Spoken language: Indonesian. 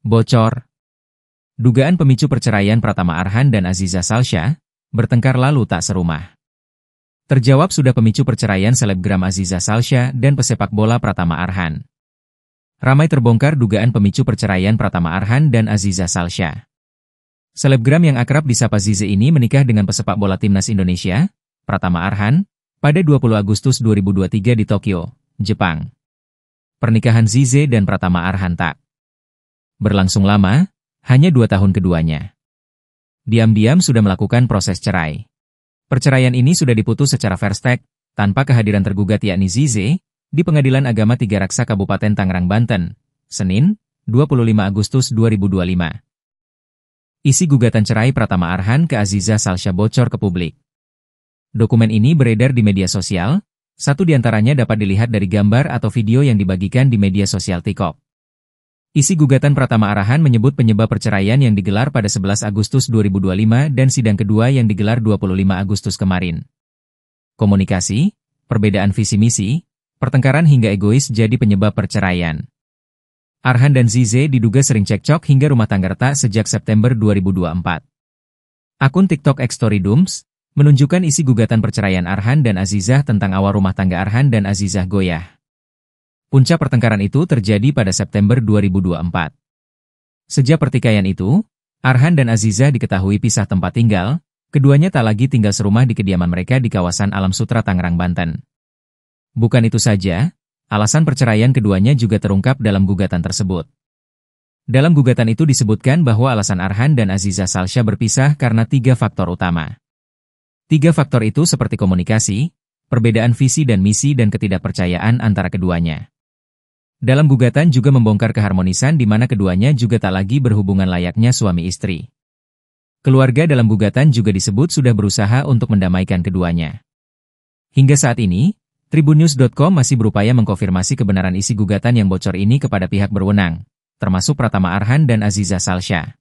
Bocor. Dugaan pemicu perceraian Pratama Arhan dan Aziza Salsya, bertengkar lalu tak serumah. Terjawab sudah pemicu perceraian selebgram Aziza Salsya dan pesepak bola Pratama Arhan. Ramai terbongkar dugaan pemicu perceraian Pratama Arhan dan Aziza Salsya. Selebgram yang akrab disapa Zize ini menikah dengan pesepak bola timnas Indonesia, Pratama Arhan, pada 20 Agustus 2023 di Tokyo, Jepang. Pernikahan Zize dan Pratama Arhan tak berlangsung lama, hanya 2 tahun keduanya. Diam-diam sudah melakukan proses cerai. Perceraian ini sudah diputus secara fair stake, tanpa kehadiran tergugat yakni Zize, di Pengadilan Agama Tiga Raksa Kabupaten Tangerang, Banten, Senin, 25 Agustus 2025. Isi gugatan cerai Pratama Arhan ke Aziza Salsya bocor ke publik. Dokumen ini beredar di media sosial, satu diantaranya dapat dilihat dari gambar atau video yang dibagikan di media sosial TikTok. Isi gugatan Pratama Arhan menyebut penyebab perceraian yang digelar pada 11 Agustus 2025 dan sidang kedua yang digelar 25 Agustus kemarin. Komunikasi, perbedaan visi misi, pertengkaran hingga egois jadi penyebab perceraian. Arhan dan Zize diduga sering cekcok hingga rumah tangga retak sejak September 2024. Akun TikTok @storydooms menunjukkan isi gugatan perceraian Arhan dan Azizah tentang awal rumah tangga Arhan dan Azizah goyah. Puncak pertengkaran itu terjadi pada September 2024. Sejak pertikaian itu, Arhan dan Azizah diketahui pisah tempat tinggal, keduanya tak lagi tinggal serumah di kediaman mereka di kawasan Alam Sutra, Tangerang, Banten. Bukan itu saja, alasan perceraian keduanya juga terungkap dalam gugatan tersebut. Dalam gugatan itu disebutkan bahwa alasan Arhan dan Aziza Salsya berpisah karena 3 faktor utama. 3 faktor itu seperti komunikasi, perbedaan visi dan misi dan ketidakpercayaan antara keduanya. Dalam gugatan juga membongkar keharmonisan di mana keduanya juga tak lagi berhubungan layaknya suami istri. Keluarga dalam gugatan juga disebut sudah berusaha untuk mendamaikan keduanya. Hingga saat ini, Tribunnews.com masih berupaya mengkonfirmasi kebenaran isi gugatan yang bocor ini kepada pihak berwenang, termasuk Pratama Arhan dan Aziza Salsya.